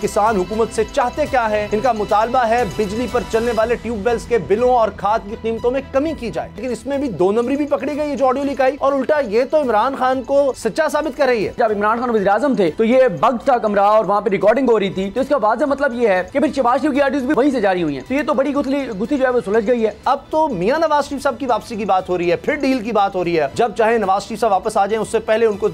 किसान हुकूमत से चाहते क्या है? इनका मुतालबा है बिजली पर चलने वाले ट्यूबवेल्स के बिलों और खाद की कीमतों में कमी की जाए। लेकिन इसमें भी दो नंबरी भी पकड़ी गई जो ऑडियो लीक आई, और उल्टा ये तो इमरान खान को सच्चा साबित कर रही है। जब इमरान खान वज़ीर आज़म थे तो ये बग था कमरा और वहाँ पे रिकॉर्डिंग हो रही थी, तो इसका वाज़ेह मतलब ये है कि फिर शहबाज शरीफ की ऑडियोज भी वहीं से जारी हुई हैं। तो ये तो बड़ी गुत्थी जो है वो सुलझ गई है। अब तो मियां नवाज शरीफ साहब की वापसी की बात हो रही है, फिर डील की बात हो रही है। जब चाहे नवाज शरीफ साहब वापस आ जाएं, उससे पहले उनको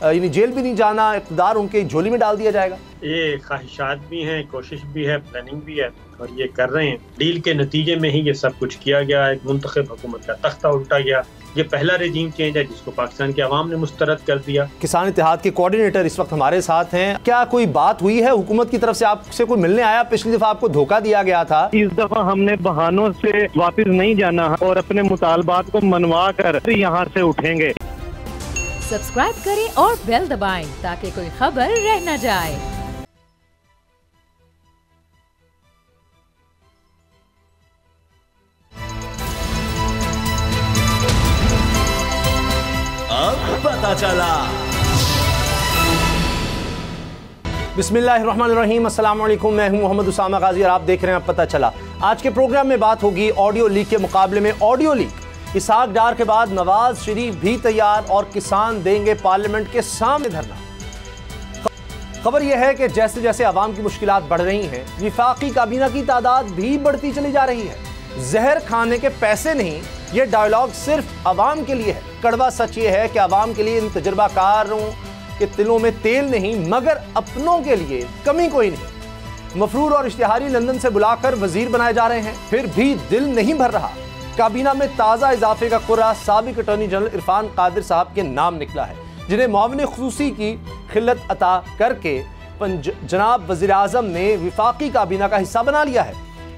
जेल भी नहीं जाना, इक़्तिदार उनके झोली में डाल दिया जाएगा। ये ख्वाहिशात भी हैं, कोशिश भी है, प्लानिंग भी है, और ये कर रहे हैं। डील के नतीजे में ही ये सब कुछ किया गया। एक मुंतखब हुकूमत का तख्ता उल्टा गया। ये पहला रेजीम चेंज है जिसको पाकिस्तान के अवाम ने मुस्तरद कर दिया। किसान इत्तेहाद के कोऑर्डिनेटर इस वक्त हमारे साथ हैं। क्या कोई बात हुई है हुकूमत की तरफ से? आपसे कोई मिलने आया? पिछली दफा आपको धोखा दिया गया था। इस दफा हमने बहानों से वापस नहीं जाना और अपने मुतालबात को मनवा कर यहाँ से उठेंगे। सब्सक्राइब करें और बेल दबाएं ताकि कोई खबर रह न जाए। अब पता चला। बिस्मिल्लाहिर्रहमानिर्रहीम, अस्सलाम वालेकुम। मैं हूं मोहम्मद उसामा गाजी और आप देख रहे हैं अब पता चला। आज के प्रोग्राम में बात होगी ऑडियो लीक के मुकाबले में ऑडियो लीक। इसहाक डार के बाद नवाज शरीफ भी तैयार और किसान देंगे पार्लियामेंट के सामने धरना। खबर यह है कि जैसे जैसे आवाम की मुश्किलात बढ़ रही हैं, विफाकी काबीना की तादाद भी बढ़ती चली जा रही है। जहर खाने के पैसे नहीं, ये डायलॉग सिर्फ आवाम के लिए है। कड़वा सच ये है कि आवाम के लिए इन तजुर्बाकारों के तिलों में तेल नहीं, मगर अपनों के लिए कमी कोई नहीं। मफरूर और इश्तिहारी लंदन से बुलाकर वजीर बनाए जा रहे हैं, फिर भी दिल नहीं भर रहा। काबीना में ताज़ा इजाफे का कुर्रा साबिक अटॉर्नी जनरल इरफान कादिर साहब के नाम निकला है, जिन्हें मुआविन खुसूसी की खिल्लत अता करके जनाब वज़ीर आज़म ने विफाकी काबीना का हिस्सा बना लिया है।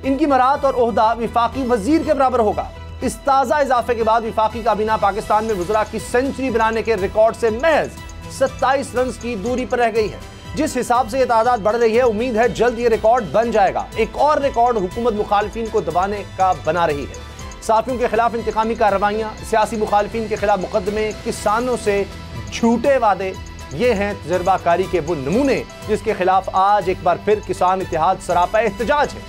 इनकी मरात और ओहदा विफाकी वजीर के बराबर होगा। इस ताज़ा इजाफे के बाद विफाकी काबीना पाकिस्तान में वज़रा की सेंचुरी बनाने के रिकॉर्ड से महज 27 रन की दूरी पर रह गई है। जिस हिसाब से ये तादाद बढ़ रही है, उम्मीद है जल्द ये रिकॉर्ड बन जाएगा। एक और रिकॉर्ड हुकूमत मुखालिफिन को दबाने का बना रही है। साफियों के खिलाफ इंतकामी कार्रवाइयाँ, सियासी मुखालिफिन के खिलाफ मुकदमे, किसानों से झूठे वादे, ये हैं तजर्बाकारी के वो नमूने जिसके खिलाफ आज एक बार फिर किसान इत्तेहाद सरापा एहतजाज है,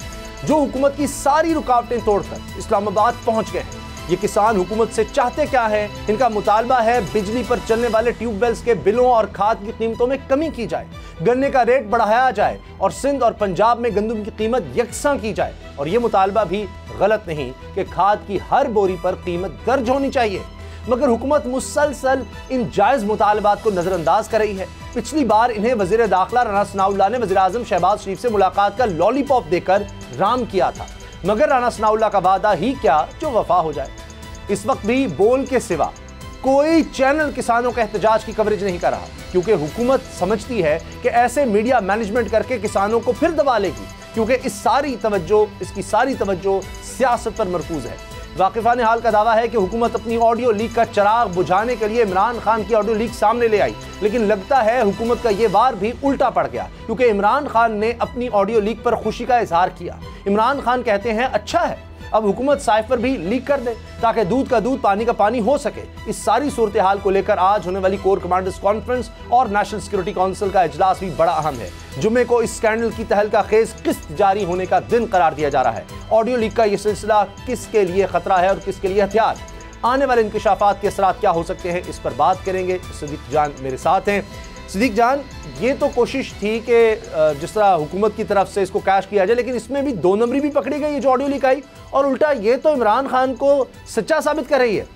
जो हुकूमत की सारी रुकावटें तोड़कर इस्लामाबाद पहुंच गए हैं। ये किसान हुकूमत से चाहते क्या है? इनका मुतालबा है बिजली पर चलने वाले ट्यूबवेल्स के बिलों और खाद की कीमतों में कमी की जाए, गन्ने का रेट बढ़ाया जाए और सिंध और पंजाब में गंदम की कीमत यकसां की जाए। और ये मुतालबा भी गलत नहीं कि खाद की हर बोरी पर कीमत दर्ज होनी चाहिए, मगर हुकूमत मुसलसल इन जायज़ मुतालबात को नज़रअंदाज कर रही है। पिछली बार इन्हें वज़ीर दाखिला राना सनाउल्लाह ने वज़ीर आज़म शहबाज शरीफ से मुलाकात का लॉलीपॉप देकर राम किया था, मगर राना सनाउल्लाह का वादा ही क्या जो वफा हो जाए। इस वक्त भी बोल के सिवा कोई चैनल किसानों के एहतजाज की कवरेज नहीं कर रहा, क्योंकि हुकूमत समझती है कि ऐसे मीडिया मैनेजमेंट करके किसानों को फिर दबा लेगी, क्योंकि इसकी सारी तवज्जो सियासत पर मरकूज है। वाकिफान हाल का दावा है कि हुकूमत अपनी ऑडियो लीक का चिराग बुझाने के लिए इमरान खान की ऑडियो लीक सामने ले आई, लेकिन लगता है हुकूमत का ये वार भी उल्टा पड़ गया, क्योंकि इमरान खान ने अपनी ऑडियो लीक पर खुशी का इजहार किया। इमरान खान कहते हैं अच्छा है, अब हुकूमत साइफर भी लीक कर दे ताकि दूध का दूध पानी का पानी हो सके। इस सारी सूरत हाल को लेकर आज होने वाली कोर कमांडर्स कॉन्फ्रेंस और नेशनल सिक्योरिटी काउंसिल का इजलास भी बड़ा अहम है। जुम्मे को इस स्कैंडल की तहलका खेज किस्त जारी होने का दिन करार दिया जा रहा है। ऑडियो लीक का यह सिलसिला किसके लिए खतरा है और किसके लिए हथियार? आने वाले इंकशाफात के असरात क्या हो सकते हैं, इस पर बात करेंगे। सिद्दीक जान मेरे साथ हैं। सिद्दीक जान, ये तो कोशिश थी कि जिस तरह हुकूमत की तरफ से इसको कैश किया जाए, लेकिन इसमें भी दो नंबरी भी पकड़ी गई जो ऑडियो लीक आई, और उल्टा ये तो इमरान खान को सच्चा साबित कर रही है।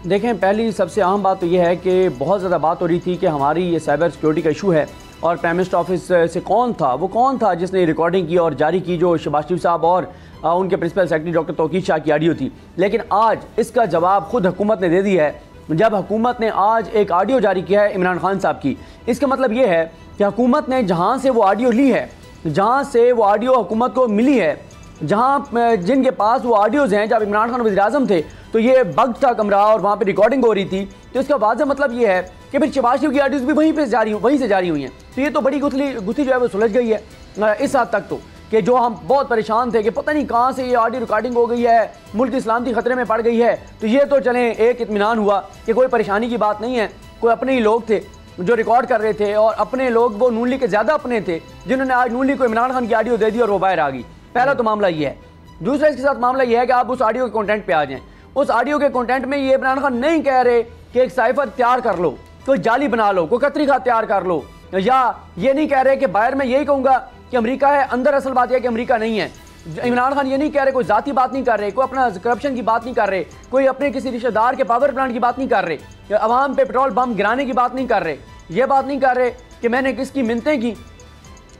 देखें, पहली सबसे अहम बात तो यह है कि बहुत ज़्यादा बात हो रही थी कि हमारी ये साइबर सिक्योरिटी का इशू है, और प्राइम मिनिस्टर ऑफिस से कौन था जिसने रिकॉर्डिंग की और जारी की, जो शहबाज शरीफ साहब और उनके principal secretary doctor Tauqeer Shah की ऑडियो थी। लेकिन आज इसका जवाब खुद हुकूमत ने दे दिया है, जब हुकूमत ने आज एक ऑडियो जारी किया है इमरान खान साहब की। इसका मतलब ये है कि हुकूमत ने जहाँ से वो ऑडियो ली है, जहाँ से वो ऑडियो हुकूमत को मिली है, जहाँ जिनके पास वो ऑडियोज़ हैं, जब इमरान खान वज़ीर आज़म थे तो ये बग था कमरा और वहाँ पे रिकॉर्डिंग हो रही थी, तो इसका वाज़ेह मतलब ये है कि फिर शहबाज शरीफ की ऑडियोज़ भी वहीं से जारी हुई हैं। तो ये तो बड़ी गुत्थी जो है वो सुलझ गई है इस हद तक, तो कि जो हम बहुत परेशान थे कि पता नहीं कहाँ से ये ऑडियो रिकॉर्डिंग हो गई है, मुल्क की सलामती ख़तरे में पड़ गई है। तो ये तो चलें एक इत्मीनान हुआ कि कोई परेशानी की बात नहीं है, कोई अपने ही लोग थे। जो रिकॉर्ड कर रहे थे, और अपने लोग वो नून लीग के ज़्यादा अपने थे जिन्होंने आज नून लीग को इमरान खान की ऑडियो दे दी और वो बाहर आ गई। पहला तो मामला ये है। दूसरा इसके साथ मामला ये है कि आप उस ऑडियो के कंटेंट पे आ जाएं। उस ऑडियो के कंटेंट में ये इमरान खान नहीं कह रहे कि एक साइफर तैयार कर लो, कोई जाली बना लो, कोई कतरी खात तैयार कर लो, या ये नहीं कह रहे कि बाहर में यही कहूँगा कि अमेरिका है, अंदर असल बात यह है कि अमेरिका नहीं है। इमरान खान ये नहीं कह रहे, कोई जाती बात नहीं कर रहे, कोई अपना करप्शन की बात नहीं कर रहे, कोई अपने किसी रिश्तेदार के पावर प्लांट की बात नहीं कर रहे, अवाम पे पेट्रोल बम गिराने की बात नहीं कर रहे, ये बात नहीं कर रहे कि मैंने किसकी मिन्नतें की,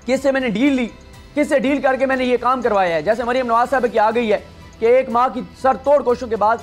किससे मैंने डील ली, किससे डील करके मैंने ये काम करवाया है। जैसे मरीम नवाज साहब की आ गई है कि एक माह की सर तोड़ कोशिशों के बाद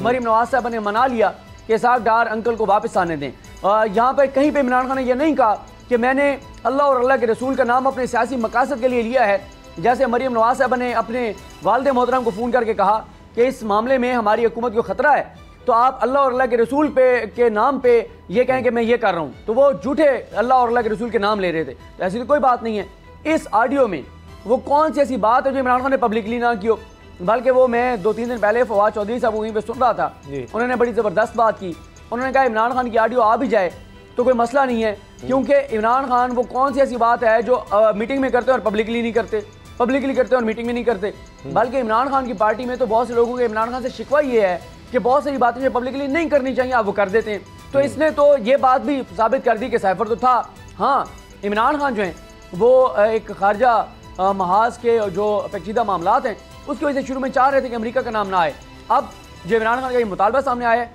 मरीम नवाज साहब ने मना लिया कि इसहाक डार अंकल को वापस आने दें। यहाँ पर कहीं पे इमरान खान ने यह नहीं कहा कि मैंने अल्लाह और अल्लाह के रसूल का नाम अपने सियासी मकासद के लिए लिया है। जैसे मरीम नवाज साहब ने अपने वालिद मोहतरम को फ़ोन करके कहा कि इस मामले में हमारी हुकूमत को ख़तरा है, तो आप अल्लाह और अल्लाह के रसूल पे के नाम पे ये कहें कि मैं ये कर रहा हूँ, तो वो झूठे अल्लाह और अल्लाह के रसूल के नाम ले रहे थे। तो ऐसी तो कोई बात नहीं है। इस ऑडियो में वो कौन सी ऐसी बात है जो इमरान खान ने पब्लिकली ना की हो, बल्कि वो मैं 2-3 दिन पहले फवाद चौधरी साहब वहीं पर सुन रहा था, उन्होंने बड़ी ज़बरदस्त बात की। उन्होंने कहा इमरान खान की ऑडियो आ भी जाए तो कोई मसला नहीं है, क्योंकि इमरान खान वो कौन सी ऐसी बात है जो मीटिंग में करते और पब्लिकली नहीं करते, पब्लिकली करते और मीटिंग में नहीं करते। बल्कि इमरान खान की पार्टी में तो बहुत से लोगों के इमरान खान से शिकवा ये है कि बहुत सारी बातें जो पब्लिकली नहीं करनी चाहिए आप वो कर देते हैं। तो इसने तो ये बात भी साबित कर दी कि साइफर तो था। हाँ, इमरान खान जो हैं वो एक खारजा महाज के जो पेचीदा मामलात हैं उसकी वजह से शुरू में चाह रहे थे कि अमेरिका का नाम ना आए। अब जो इमरान खान का ये मुतालबा सामने आया है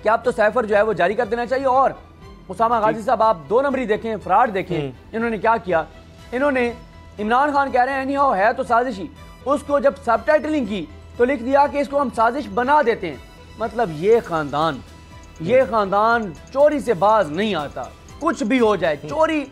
कि अब तो साइफर जो है वो जारी कर देना चाहिए। और उसामा गाजी साहब आप 2 नंबरी देखें, फ्रॉड देखें, इन्होंने क्या किया। इन्होंने इमरान खान कह रहे हैं एनी है तो साजिशी, उसको जब सबटाइटलिंग की तो लिख दिया कि इसको हम साजिश बना देते हैं। मतलब ये खानदान चोरी से बाज नहीं आता, कुछ भी हो जाए चोरी,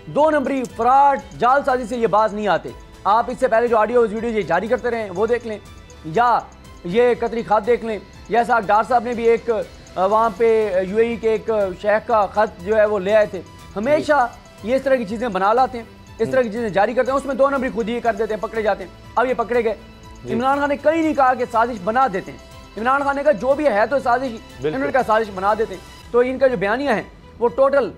2 नंबरी, फ्रॉड, जालसाजी से ये बाज नहीं आते। आप इससे पहले जो ऑडियो वीडियो ये जारी करते रहे वो देख लें, या ये कतरी खात देख लें, या इसहाक डार साहब ने भी एक वहाँ पे यूएई के एक शेख का ख़त जो है वो ले आए थे। हमेशा ये इस तरह की चीज़ें बना लाते हैं, इस तरह की चीज़ें जारी करते हैं, उसमें 2 नंबरी खुद ही कर देते हैं, पकड़े जाते हैं। अब ये पकड़े गए। इमरान खान ने कहीं नहीं कहा कि साजिश बना देते हैं। इमरान खान ने कहा जो भी है तो साजिश, इन्होंने कहा साजिश बना देते हैं। तो इनका जो बयानिया है वो टोटल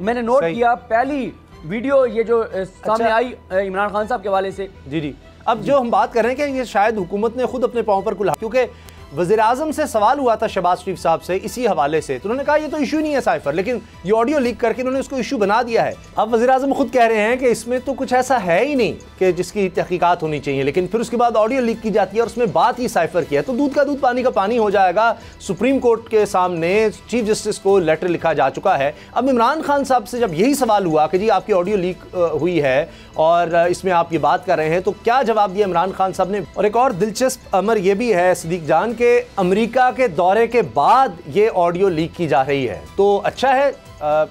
मैंने नोट किया, पहली वीडियो ये जो सामने आई इमरान खान साहब के हवाले से। जी। अब जो हम बात कर रहे हैं कि ये शायद हुकूमत ने खुद अपने पाँव पर कुल्हाड़ा, क्योंकि वज़ीर-ए-आज़म से सवाल हुआ था शहबाज शरीफ साहब से इसी हवाले से, तो उन्होंने कहा ये तो इशू नहीं है साइफर, लेकिन ये ऑडियो लीक करके उन्होंने उसको इशू बना दिया है। अब वज़ीर-ए-आज़म खुद कह रहे हैं कि इसमें तो कुछ ऐसा है ही नहीं कि जिसकी तहकीकात होनी चाहिए, लेकिन फिर उसके बाद ऑडियो लीक की जाती है और उसमें बात ही साइफर की है, तो दूध का दूध पानी का पानी हो जाएगा। सुप्रीम कोर्ट के सामने चीफ जस्टिस को लेटर लिखा जा चुका है। अब इमरान खान साहब से जब यही सवाल हुआ कि जी आपकी ऑडियो लीक हुई है और इसमें आप ये बात कर रहे हैं, तो क्या जवाब दिया इमरान खान साहब ने। और एक और दिलचस्प अमर ये भी है सिद्दीक जान के अमेरिका के दौरे के बाद ये ऑडियो लीक की जा रही है, तो अच्छा है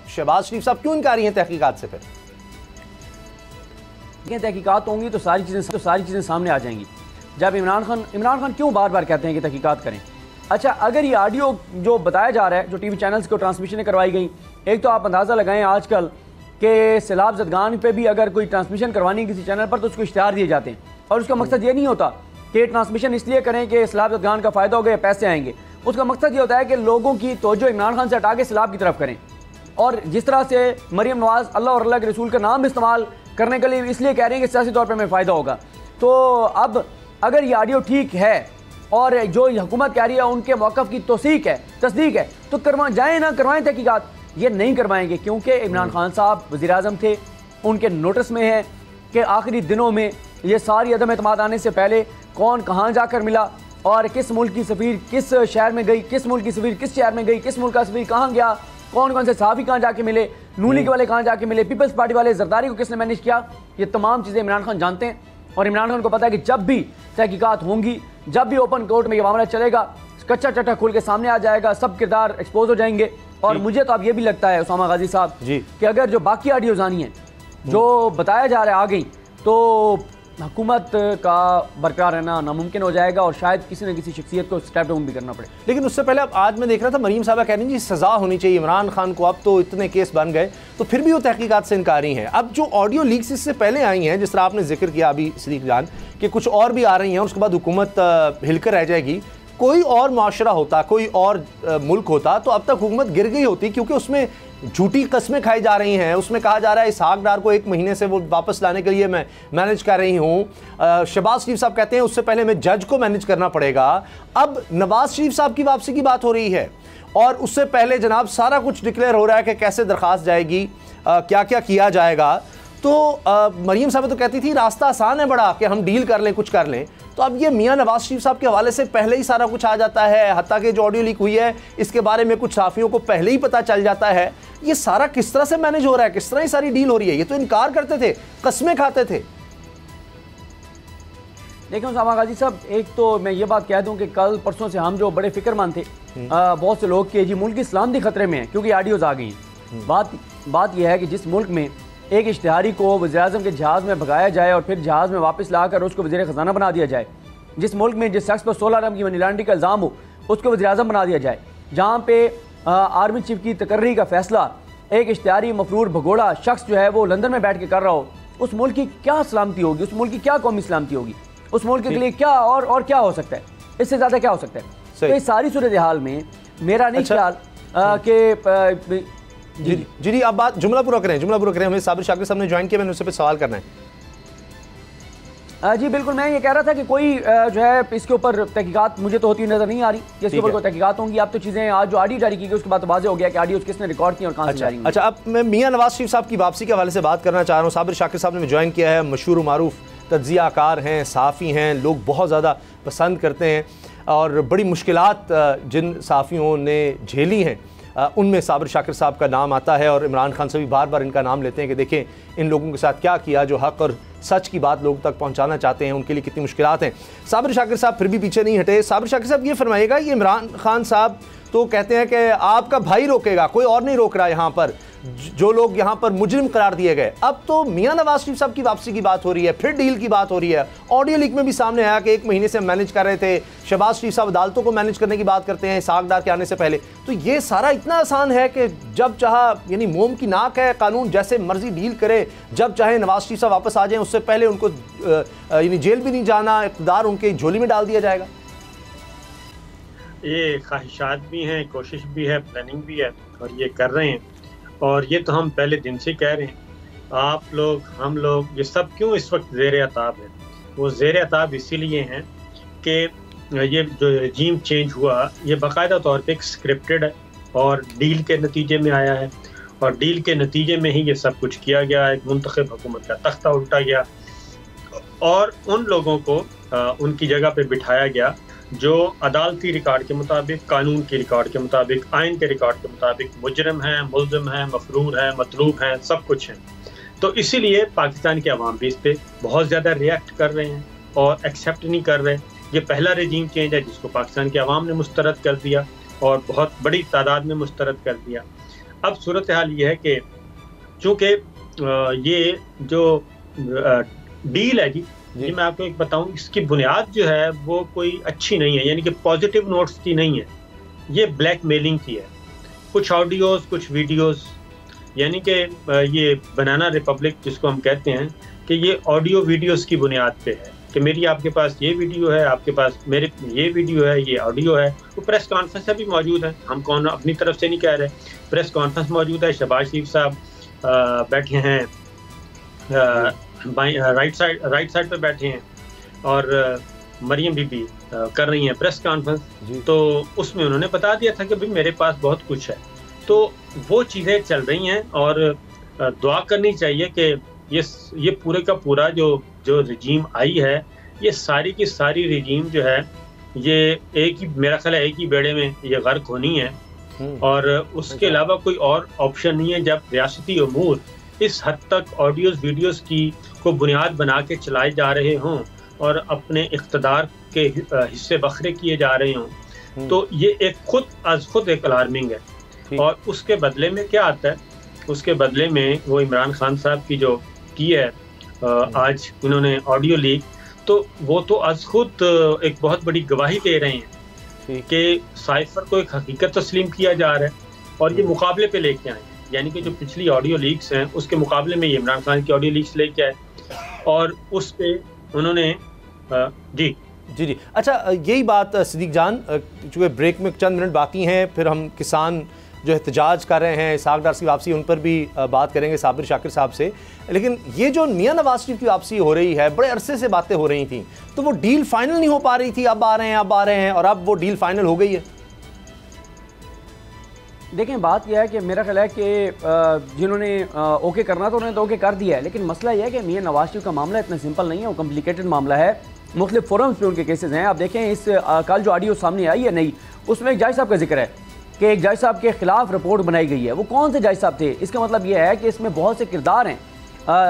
शहबाज शरीफ साहब क्यों इनकारी हैं तहकीकात से। फिर तहकीकात होंगी तो सारी चीज़ें सामने आ जाएंगी। जब इमरान खान क्यों बार बार कहते हैं कि तहकीकात करें। अच्छा, अगर ये ऑडियो जो बताया जा रहा है, जो टीवी चैनल्स को ट्रांसमिशन करवाई गई, एक तो आप अंदाज़ा लगाएं आजकल कि सैलाब ज़दगान पे भी अगर कोई ट्रांसमिशन करवानी किसी चैनल पर तो उसको इश्तिहार दिए जाते हैं, और उसका मकसद ये नहीं होता कि ट्रांसमिशन इसलिए करें कि सैलाब ज़दगान का फ़ायदा हो गया, पैसे आएंगे। उसका मकसद ये होता है कि लोगों की तवज्जो इमरान खान से हटा के सैलाब की तरफ करें। और जिस तरह से मरीम नवाज़ अल्लाह और अल्लाह के रसूल का नाम इस्तेमाल करने के लिए इसलिए कह रहे हैं कि सियासी तौर पर हमें फ़ायदा होगा, तो अब अगर ये ऑडियो ठीक है और जो हुकूमत कह रही है उनके मौक़िफ़ की तस्दीक है, तो करवाएं तहकीकात। ये नहीं करवाएंगे क्योंकि इमरान खान साहब वज़ीर-ए-आज़म थे, उनके नोटिस में है कि आखिरी दिनों में ये सारी अदम एतमाद आने से पहले कौन कहाँ जाकर मिला और किस मुल्क की सफ़ीर किस शहर में गई, किस मुल्क की सफ़ीर किस शहर में गई, किस मुल्क का सफ़ीर कहाँ गया, कौन कौन से सहाफ़ी कहाँ जाके मिले, नून लीग वाले कहाँ जाके मिले, पीपल्स पार्टी वाले, जरदारी को किसने मैनेज किया, ये तमाम चीज़ें इमरान खान जानते हैं। और इमरान खान को पता है कि जब भी तहकीकात होंगी, जब भी ओपन कोर्ट में ये मामला चलेगा, कच्चा चट्टा खुल के सामने आ जाएगा, सब किरदार एक्सपोज हो जाएंगे। और मुझे तो अब ये भी लगता है उसामा गाजी साहब कि अगर जो बाकी ऑडियोज़ आनी है जो बताया जा रहा है आ गई, तो हुकूमत का बरकरार रहना नामुमकिन हो जाएगा और शायद किसी न किसी शख्सियत को स्टेप डाउन भी करना पड़े। लेकिन उससे पहले अब आज मैं देख रहा था मरीम साहबा कह रही जी सज़ा होनी चाहिए इमरान खान को, अब तो इतने केस बन गए, तो फिर भी वो तहकीकात से इनकारी हैं। अब जो ऑडियो लीक्स इससे पहले आई हैं, जिस तरह आपने जिक्र किया अभी सिद्दीक जान कि कुछ और भी आ रही हैं और उसके बाद हुकूमत हिलकर रह जाएगी, कोई और माशरा होता, कोई और मुल्क होता तो अब तक हुकूमत गिर गई होती, क्योंकि उसमें झूठी कस्में खाई जा रही हैं। उसमें कहा जा रहा है इसहाक डार को 1 महीने से वो वापस लाने के लिए मैं मैनेज कर रही हूँ। शहबाज शरीफ साहब कहते हैं उससे पहले मैं जज को मैनेज करना पड़ेगा। अब नवाज शरीफ साहब की वापसी की बात हो रही है और उससे पहले जनाब सारा कुछ डिक्लेयर हो रहा है कि कैसे दरख्वास्त जाएगी, क्या क्या किया जाएगा। तो मरीम साहब तो कहती थी रास्ता आसान है बड़ा कि हम डील कर लें, कुछ कर लें। तो अब ये मियां नवाज शरीफ साहब के हवाले से पहले ही सारा कुछ आ जाता है, हत्ता कि जो ऑडियो लीक हुई है इसके बारे में कुछ सहाफ़ियों को पहले ही पता चल जाता है। ये सारा किस तरह से मैनेज हो रहा है, किस तरह ये सारी डील हो रही है? ये तो इनकार करते थे, कस्में खाते थे। देखिए उसामा गाजी साहब, एक तो मैं ये बात कह दूं कि कल परसों से हम जो बड़े फिक्रमंद थे बहुत से लोग कि जी मुल्क की सलामती खतरे में है क्योंकि ऑडियोज़ आ गई हैं। बात यह है कि जिस मुल्क में एक इश्तिहारी को वज़ीर-ए-आज़म के जहाज़ में भगाया जाए और फिर जहाज़ में वापस लाकर उसको वज़ीर ख़ज़ाना बना दिया जाए, जिस मुल्क में जिस शख्स पर 16 अरब की मनी लॉन्ड्रिंग का इल्ज़ाम हो उसको वज़ीर-ए-आज़म बना दिया जाए, जहाँ पे आर्मी चीफ की तकर्री का फैसला एक इश्तिहारी मफरूर भगोड़ा शख्स जो है वो लंदन में बैठ के कर रहा हो, उस मुल्क की क्या सलामती होगी, उस मुल्क की क्या कौमी सलामती होगी, उस मुल्क के लिए क्या और क्या हो सकता है, इससे ज़्यादा क्या हो सकता है। तो इस सारी सूरत हाल में मेरा नहीं ख्याल कि जी अब बात जुमला पूरा करें। हमें साबिर शाकिर साहब ने ज्वाइन किया, मैंने उससे पे सवाल करना है। जी बिल्कुल, मैं ये कह रहा था कि कोई जो है इसके ऊपर तहकीकात मुझे तो होती नजर नहीं आ रही कि इसके ऊपर कोई तहकीकात होंगी। अब तो चीज़ें आज जो ऑडियो जारी की गई उसके बाद वाज़ेह हो गया कि ऑडियो किसने रिकॉर्ड की और कहाँ से जारी हुई। अच्छा, अब मैं मियां नवाज शरीफ साहब की वापसी के हवाले से बात करना चाह रहा हूँ। साबिर शाकिर साहब ने ज्वाइन किया है, मशहूर मारूफ तज्ज़ियाकार हैं, सहाफ़ी हैं, लोग बहुत ज़्यादा पसंद करते हैं और बड़ी मुश्किलात जिन सहाफ़ियों ने झेली हैं उनमें साबिर शाकिर साहब का नाम आता है और इमरान खान से भी बार बार इनका नाम लेते हैं कि देखें इन लोगों के साथ क्या किया, जो हक़ और सच की बात लोगों तक पहुंचाना चाहते हैं उनके लिए कितनी मुश्किलात हैं। साबिर शाकिर साहब फिर भी पीछे नहीं हटे। साबिर शाकिर साहब ये फरमाइएगा, ये इमरान खान साहब तो कहते हैं कि आपका भाई रोकेगा, कोई और नहीं रोक रहा यहाँ पर, जो लोग यहाँ पर मुजरिम करार दिए गए। अब तो मियां नवाज शरीफ साहब की वापसी की बात हो रही है, फिर डील की बात हो रही है। ऑडियो लीक में भी सामने आया कि 1 महीने से मैनेज कर रहे थे। शहबाज शरीफ साहब अदालतों को मैनेज करने की बात करते हैं इसहाक डार के आने से पहले। तो ये सारा इतना आसान है कि जब चाहा, यानी मोम की नाक है, कानून जैसे मर्जी डील करे, जब चाहे नवाज शरीफ साहब वापस आ जाएं, उससे पहले उनको यानी जेल भी नहीं जाना, इक़्तिदार उनके झोली में डाल दिया जाएगा। ये ख्वाहिशात भी हैं, कोशिश भी है, प्लानिंग भी है और ये कर रहे हैं। और ये तो हम पहले दिन से कह रहे हैं, आप लोग, हम लोग, ये सब क्यों इस वक्त ज़ेर अताब है। वो ज़ेर अताब इसीलिए हैं कि ये जो रजीम चेंज हुआ ये बाकायदा तौर पे एक स्क्रिप्टेड है और डील के नतीजे में आया है और डील के नतीजे में ही ये सब कुछ किया गया। एक मुंतखब हुकूमत का तख्ता उल्टा गया और उन लोगों को उनकी जगह पे बिठाया गया जो अदालती रिकॉर्ड के मुताबिक, कानून के रिकॉर्ड के मुताबिक, आइन के रिकॉर्ड के मुताबिक मुजरिम हैं, मुल्ज़िम हैं, मफरूर हैं, मतलूब हैं, सब कुछ हैं। तो इसीलिए पाकिस्तान के अवाम भी इस पर बहुत ज़्यादा रिएक्ट कर रहे हैं और एक्सेप्ट नहीं कर रहे। ये पहला रजीम चेंज है जिसको पाकिस्तान के अवाम ने मुस्तरद कर दिया और बहुत बड़ी तादाद में मुस्तरद कर दिया। अब सूरत हाल ये है कि चूँकि ये जो डील है जी मैं आपको एक बताऊं, इसकी बुनियाद जो है वो कोई अच्छी नहीं है, यानी कि पॉजिटिव नोट्स की नहीं है, ये ब्लैकमेलिंग की है। कुछ ऑडियोज़, कुछ वीडियोज़, यानी कि ये बनाना रिपब्लिक जिसको हम कहते हैं कि ये ऑडियो वीडियोज़ की बुनियाद पे है कि मेरी आपके पास ये वीडियो है, आपके पास मेरे ये वीडियो है, ये ऑडियो है। तो प्रेस कॉन्फ्रेंस भी मौजूद है, हम कौन अपनी तरफ से नहीं कह रहे, प्रेस कॉन्फ्रेंस मौजूद है। शहबाज शरीफ साहब बैठे हैं राइट साइड पे बैठे हैं और मरियम बीबी कर रही हैं प्रेस कॉन्फ्रेंस। तो उसमें उन्होंने बता दिया था कि भाई मेरे पास बहुत कुछ है। तो वो चीज़ें चल रही हैं और दुआ करनी चाहिए कि ये पूरे का पूरा जो रजीम आई है, ये सारी की सारी रजीम जो है ये एक ही, मेरा ख्याल है एक ही बेड़े में ये गर्क होनी है और उसके अलावा कोई और ऑप्शन नहीं है। जब रियासती अमूर इस हद तक ऑडियोज़ वीडियोज़ की को बुनियाद बना के चलाए जा रहे हों और अपने इक़्तिदार के हिस्से बखरे किए जा रहे हों, तो ये एक खुद एक अलार्मिंग है। और उसके बदले में क्या आता है, उसके बदले में वो इमरान खान साहब की जो की है आज इन्होंने ऑडियो लीक, तो वो तो आज खुद एक बहुत बड़ी गवाही दे रहे हैं कि साइफर को एक हकीकत तस्लीम किया जा रहा है और ये मुकाबले पे लेके आए, यानी कि जो पिछली ऑडियो लीक्स हैं उसके मुकाबले में ये इमरान खान की ऑडियो लीक्स लेके आए और उस पे उन्होंने जी। अच्छा, यही बात सिद्दीक जान, चूँकि ब्रेक में चंद मिनट बाकी हैं, फिर हम किसान जो एहतजाज कर रहे हैं इसहाक डार की वापसी, उन पर भी बात करेंगे साबिर शाकिर साहब से। लेकिन ये जो मियां नवाज शरीफ की वापसी हो रही है, बड़े अरसे से बातें हो रही थी, तो वो डील फाइनल नहीं हो पा रही थी, अब आ रहे हैं और अब वो डील फाइनल हो गई है। देखें, बात यह है कि मेरा ख्याल है कि जिन्होंने ओके करना तो उन्होंने तो ओके कर दिया है, लेकिन मसला यह है कि मियां नवाज शरीफ का मामला इतना सिंपल नहीं है, वो कॉम्प्लिकेटेड मामला है। मुख्तलिफ फोरम्स पे उनके केसेस हैं। आप देखें, इस कल जो ऑडियो सामने आई है नई, उसमें एक जज साहब का जिक्र है कि एक जज साहब के खिलाफ रिपोर्ट बनाई गई है। वो कौन से जज साहब थे? इसका मतलब यह है कि इसमें बहुत से किरदार हैं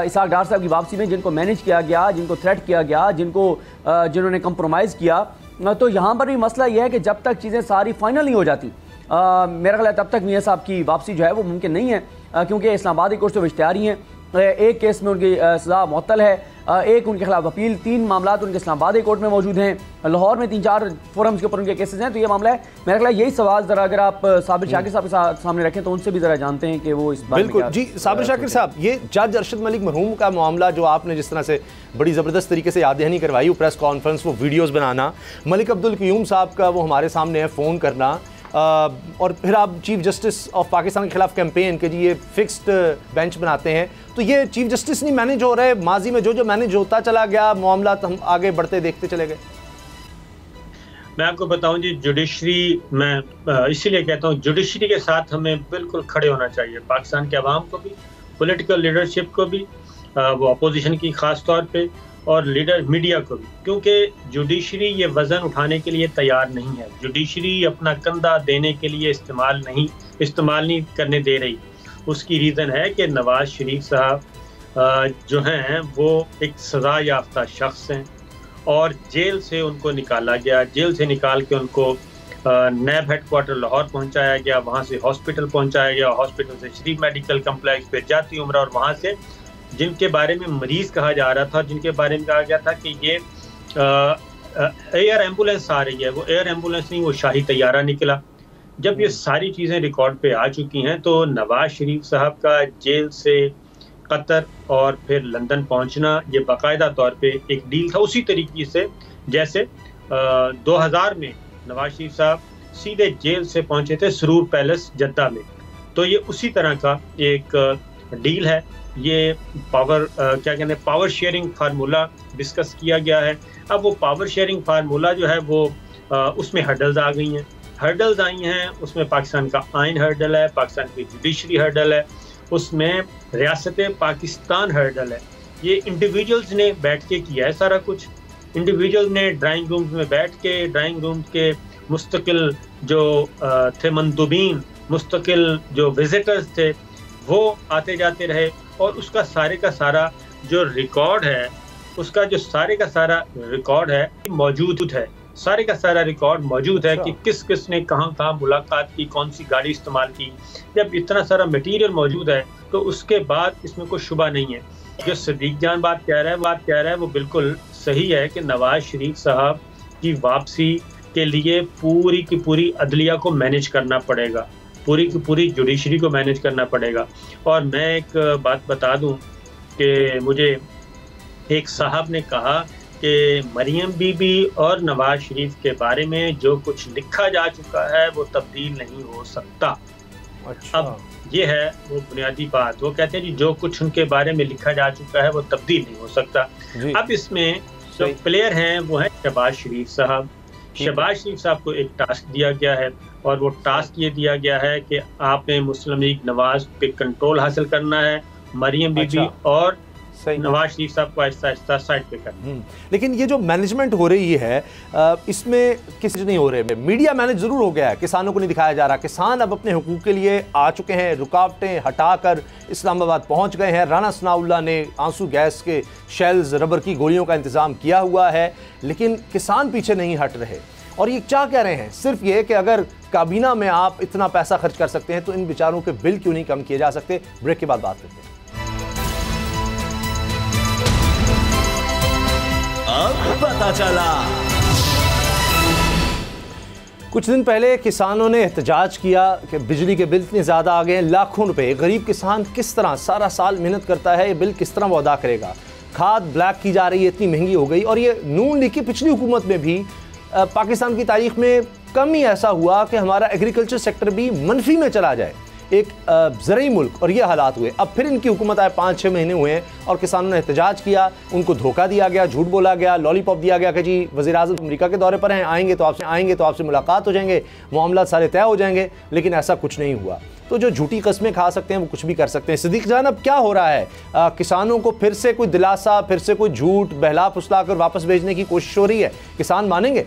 इसहाक डार साहब की वापसी में, जिनको मैनेज किया गया, जिनको थ्रेट किया गया, जिन्होंने कंप्रोमाइज़ किया। तो यहाँ पर भी मसला यह है कि जब तक चीज़ें सारी फाइनल नहीं हो जाती, मेरा ख्याल है तब तक मियां साहब की वापसी जो है वो मुमकिन नहीं है, क्योंकि इस्लामाबाद कोर्ट से इश्तिहारी हैं। एक केस में उनकी सज़ा मुअत्तल है, एक उनके खिलाफ अपील, 3 मामला उनके इस्लामाबाद कोर्ट में मौजूद हैं, लाहौर में 3-4 फोरम्स के ऊपर उनके केसेस हैं। तो ये मामला है। मेरा ख्याल यही सवाल ज़रा अगर आप साबिर शाकिर साहब के सामने रखें तो उनसे भी ज़रा जानते हैं कि वो इस बारे में। बिल्कुल जी, साबिर शाकिर साहब, ये जज अरशद मलिक मरहूम का मामला जो आपने जिस तरह से बड़ी ज़बरदस्त तरीके से याद दहानी करवाई, वो प्रेस कॉन्फ्रेंस, वो वीडियोज़ बनाना, मलिक अब्दुल क़य्यूम साहब का वो हमारे सामने है फ़ोन करना, और फिर आप चीफ जस्टिस ऑफ पाकिस्तान के खिलाफ कैंपेन के जी ये फिक्स्ड बेंच बनाते हैं, तो ये चीफ जस्टिस नहीं मैनेज हो रहे, माजी में जो मैनेज होता चला गया मामला, तो हम आगे बढ़ते देखते चले गए। मैं आपको बताऊं जी, जुडिशरी, मैं इसीलिए कहता हूं जुडिशरी के साथ हमें बिल्कुल खड़े होना चाहिए, पाकिस्तान के अवाम को भी, पॉलिटिकल लीडरशिप को भी, वो अपोजिशन की खास तौर पे, और लीडर मीडिया को भी, क्योंकि जुडिशरी ये वज़न उठाने के लिए तैयार नहीं है। जुडिशरी अपना कंधा देने के लिए इस्तेमाल नहीं करने दे रही। उसकी रीज़न है कि नवाज शरीफ साहब जो हैं वो एक सज़ा याफ्ता शख्स हैं और जेल से उनको निकाला गया, जेल से निकाल के उनको नैब हेडक्वार्टर लाहौर पहुंचाया गया, वहाँ से हॉस्पिटल पहुंचाया गया, हॉस्पिटल से शरीफ मेडिकल कम्प्लेक्स, फिर जाती उम्र, और वहाँ से जिनके बारे में मरीज कहा जा रहा था, जिनके बारे में कहा गया था कि ये एयर एम्बुलेंस आ रही है, वो एयर एम्बुलेंस नहीं, वो शाही तैयारा निकला। जब ये सारी चीज़ें रिकॉर्ड पे आ चुकी हैं, तो नवाज शरीफ साहब का जेल से कतर और फिर लंदन पहुंचना ये बाकायदा तौर पे एक डील था, उसी तरीके से जैसे 2000 में नवाज शरीफ साहब सीधे जेल से पहुंचे थे सरूर पैलेस जद्दा में। तो ये उसी तरह का एक डील है। ये पावर शेयरिंग फार्मूला डिस्कस किया गया है। अब वो पावर शेयरिंग फार्मूला जो है वो उसमें हर्डल्स आ गई हैं, हर्डल्स आई हैं। उसमें पाकिस्तान का आइन हर्डल है, पाकिस्तान की जुडिशरी हर्डल है, उसमें रियासत पाकिस्तान हर्डल है। ये इंडिविजुअल्स ने बैठ के किया है सारा कुछ। इंडिविजुअल्स ने ड्राइंग रूम में बैठ के, ड्राइंग रूम के मुस्तकिल जो थे मंदूबीन, मुस्तकिल जो विजिटर्स थे, वो आते जाते रहे, और उसका सारे का सारा जो रिकॉर्ड है, उसका जो सारे का सारा रिकॉर्ड है मौजूद है। सारे का सारा रिकॉर्ड मौजूद है कि किस किस ने कहाँ कहाँ मुलाकात की, कौन सी गाड़ी इस्तेमाल की। जब इतना सारा मटेरियल मौजूद है तो उसके बाद इसमें कोई शुबा नहीं है। जो सदीक जान बात कह रहा है वो बिल्कुल सही है कि नवाज शरीफ साहब की वापसी के लिए पूरी की पूरी अदलिया को मैनेज करना पड़ेगा, पूरी की पूरी जुडिशरी को मैनेज करना पड़ेगा। और मैं एक बात बता दूं कि मुझे एक साहब ने कहा कि मरियम बीबी और नवाज शरीफ के बारे में जो कुछ लिखा जा चुका है वो तब्दील नहीं हो सकता। अच्छा। अब ये है वो बुनियादी बात। वो कहते हैं जी जो कुछ उनके बारे में लिखा जा चुका है वो तब्दील नहीं हो सकता। अब इसमें जो प्लेयर हैं वो हैं शहबाज शरीफ साहब। शहबाज शरीफ साहब को एक टास्क दिया गया है, और वो टास्क ये दिया गया है कि आपने मुस्लिम लीग नवाज पे कंट्रोल हासिल करना है, मरियम बीबी और नवाज शरीफ साहब को आहिस्ता आहिस्ता साइड पे करना। लेकिन ये जो मैनेजमेंट हो रही है इसमें किसी नहीं हो रहे। मीडिया मैनेज जरूर हो गया है, किसानों को नहीं दिखाया जा रहा। किसान अब अपने हुकूक के लिए आ चुके हैं, रुकावटें हटाकर इस्लामाबाद पहुंच गए हैं। राना सनाउल्लाह ने आंसू गैस के शेल्स, रबर की गोलियों का इंतजाम किया हुआ है, लेकिन किसान पीछे नहीं हट रहे। और ये क्या कह रहे हैं? सिर्फ ये कि अगर काबीना में आप इतना पैसा खर्च कर सकते हैं तो इन बेचारों के बिल क्यों नहीं कम किए जा सकते? ब्रेक के बाद बात करते हैं। अब पता चला। कुछ दिन पहले किसानों ने एहतजाज किया कि बिजली के बिल इतने ज़्यादा आ गए हैं, लाखों रुपए। गरीब किसान किस तरह सारा साल मेहनत करता है, ये बिल किस तरह वो अदा करेगा? खाद ब्लैक की जा रही है, इतनी महंगी हो गई। और ये नून लीग की पिछली हुकूमत में भी पाकिस्तान की तारीख में कम ही ऐसा हुआ कि हमारा एग्रीकल्चर सेक्टर भी मनफी में चला जाए, एक ज़रूरी मुल्क, और ये हालात हुए। अब फिर इनकी हुकूमत आए 5-6 महीने हुए हैं और किसानों ने एहतजाज किया, उनको धोखा दिया गया, झूठ बोला गया, लॉलीपॉप दिया गया कि जी वज़ीर-ए-आज़म अमेरिका के दौरे पर हैं, आएंगे तो आपसे मुलाकात हो जाएंगे, मामला सारे तय हो जाएंगे, लेकिन ऐसा कुछ नहीं हुआ। तो जो झूठी कस्में खा सकते हैं वो कुछ भी कर सकते हैं। सिद्दीक जान, अब क्या हो रहा है? किसानों को फिर से कोई दिलासा, फिर से कोई झूठ बहला फुसला कर वापस भेजने की कोशिश हो रही है, किसान मानेंगे?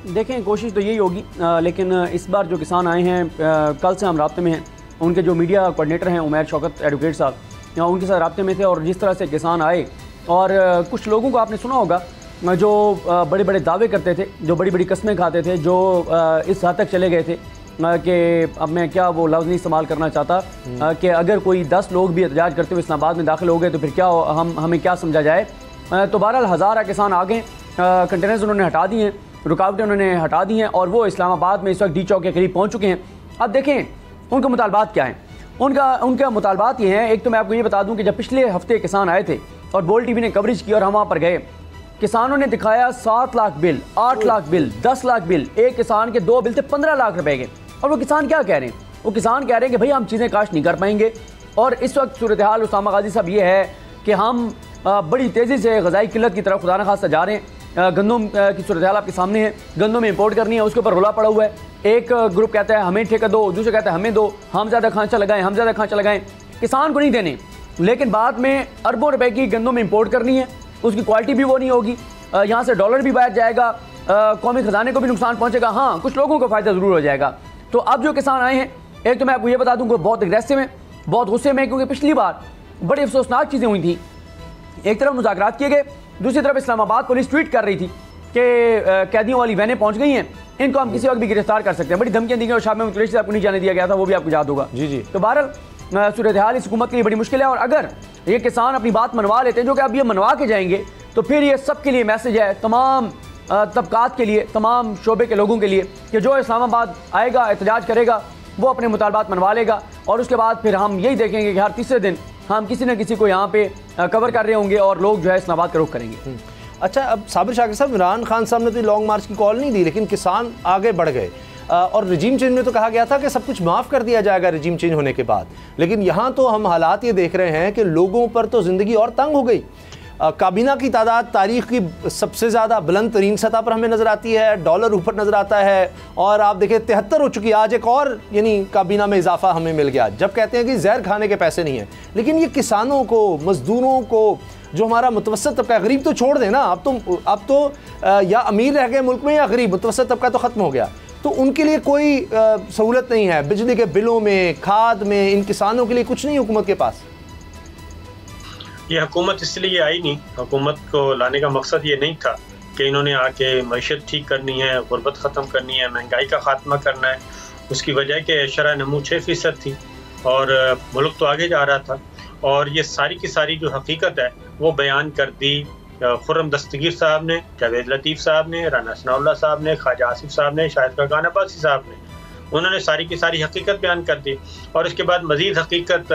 देखें, कोशिश तो यही होगी, लेकिन इस बार जो किसान आए हैं, कल से हम राब्ते में हैं, उनके जो मीडिया कोऑर्डिनेटर हैं उमैर शौकत एडवोकेट साहब, उनके साथ राब्ते में थे। और जिस तरह से किसान आए, और कुछ लोगों को आपने सुना होगा जो बड़े बड़े दावे करते थे, जो बड़ी बड़ी कस्में खाते थे, जो इस हद तक चले गए थे कि अब मैं क्या वो लफ्ज़ नहीं इस्तेमाल करना चाहता कि अगर कोई 10 लोग भी एहतजाज करते हुए इस्लामाबाद में दाखिल हो गए तो फिर क्या हमें क्या समझा जाए। तो बहरहाल हज़ारा किसान आ गए, कंटेनर्स उन्होंने हटा दिए हैं, रुकावटें उन्होंने हटा दी हैं और वो इस्लामाबाद में इस वक्त डी चौक के करीब पहुँच चुके हैं। अब देखें उनके मुतालबात क्या हैं। उनका मुतालबात ये हैं, एक तो मैं आपको ये बता दूं कि जब पिछले हफ्ते किसान आए थे और बोल टीवी ने कवरेज की और हम वहाँ पर गए, किसानों ने दिखाया 7 lakh bill, 8 lakh bill, 10 lakh bill, एक किसान के 2 बिल थे 15 लाख रुपए के। और वो किसान क्या कह रहे हैं? वो किसान कह रहे हैं कि भाई हम चीज़ें काश नहीं कर पाएंगे। और इस वक्त सूरत हाल उसामा गाजी साहब ये है कि हम बड़ी तेज़ी से ग़ज़ाई किल्लत की तरफ खुदा न खास्ता जा रहे हैं। गंदम की सूरत हाल आपके सामने है, गंदम इंपोर्ट करनी है, उसके ऊपर रुला पड़ा हुआ है। एक ग्रुप कहता है हमें ठेका दो, दूसरा कहता है हमें दो, हम ज़्यादा खांचा लगाएं, किसान को नहीं देने। लेकिन बाद में अरबों रुपए की गंदम इंपोर्ट करनी है, उसकी क्वालिटी भी वो नहीं होगी, यहाँ से डॉलर भी बाहर जाएगा, कौमी खजाने को भी नुकसान पहुँचेगा। हाँ, कुछ लोगों को फ़ायदा ज़रूर हो जाएगा। तो अब जो किसान आए हैं, एक तो मैं आपको ये बता दूँ कि बहुत एग्रेसिव हैं, बहुत गुस्से में, क्योंकि पिछली बार बड़ी अफसोसनाक चीज़ें हुई थी। एक तरफ मुज़ाकरात किए गए, दूसरी तरफ इस्लामाबाद पुलिस ट्वीट कर रही थी कि कैदियों वाली वैनें पहुंच गई हैं, इनको हम किसी वक्त भी गिरफ्तार कर सकते हैं। बड़ी धमकियां दी गई और शाम में मुतलशी साहब को नहीं जाने दिया गया था, वो भी आपको याद होगा। जी। तो बहरहाल सूरत हाल इस हुकूमत के लिए बड़ी मुश्किल है। और अगर ये किसान अपनी बात मनवा लेते हैं, जो कि अब ये मनवा के जाएंगे, तो फिर ये सबके लिए मैसेज है, तमाम तबकात के लिए, तमाम शोबे के लोगों के लिए, कि जो इस्लामाबाद आएगा, एहतजाज करेगा, वो अपने मुतालबात मनवा लेगा। और उसके बाद फिर हम यही देखेंगे कि हर तीसरे दिन हम किसी न किसी को यहाँ पे कवर कर रहे होंगे और लोग जो है इस्लामाबाद का रुख करेंगे। अच्छा, अब साबिर शाकिर साहब, इमरान खान साहब ने तो लॉन्ग मार्च की कॉल नहीं दी, लेकिन किसान आगे बढ़ गए और रजीम चेंज में तो कहा गया था कि सब कुछ माफ़ कर दिया जाएगा रजीम चेंज होने के बाद। लेकिन यहाँ तो हम हालात ये देख रहे हैं कि लोगों पर तो ज़िंदगी और तंग हो गई। काबीना की तादाद तारीख़ की सबसे ज़्यादा बुलंद तरीन सतह पर हमें नज़र आती है, डॉलर ऊपर नज़र आता है, और आप देखें 73 हो चुकी है। आज एक और यानी काबीना में इजाफा हमें मिल गया। जब कहते हैं कि जहर खाने के पैसे नहीं हैं, लेकिन ये किसानों को, मज़दूरों को, जो हमारा मुतवस्सित तबका, गरीब तो छोड़ देना, अब तो या अमीर रह गए मुल्क में या गरीब, मुतवस्सित तबका तो ख़त्म हो गया। तो उनके लिए कोई सहूलत नहीं है, बिजली के बिलों में, खाद में, इन किसानों के लिए कुछ नहीं हुकूमत के पास। ये हुकूमत इसलिए आई नहीं, हुकूमत को लाने का मकसद ये नहीं था कि इन्होंने आके मईशत ठीक करनी है, गुर्बत ख़त्म करनी है, महंगाई का खात्मा करना है। उसकी वजह के शरह नमू 6% थी और मुल्क तो आगे जा रहा था। और ये सारी की सारी जो हकीकत है वो बयान कर दी खुर्रम दस्तगीर साहब ने, जावेद लतीफ़ साहब ने, राना सनाउल्लाह साहब ने, ख्वाजा आसिफ साहब ने, शाहिद खाकान अब्बासी साहब ने। उन्होंने सारी की सारी हकीकत बयान कर दी। और इसके बाद मज़ीद हकीकत,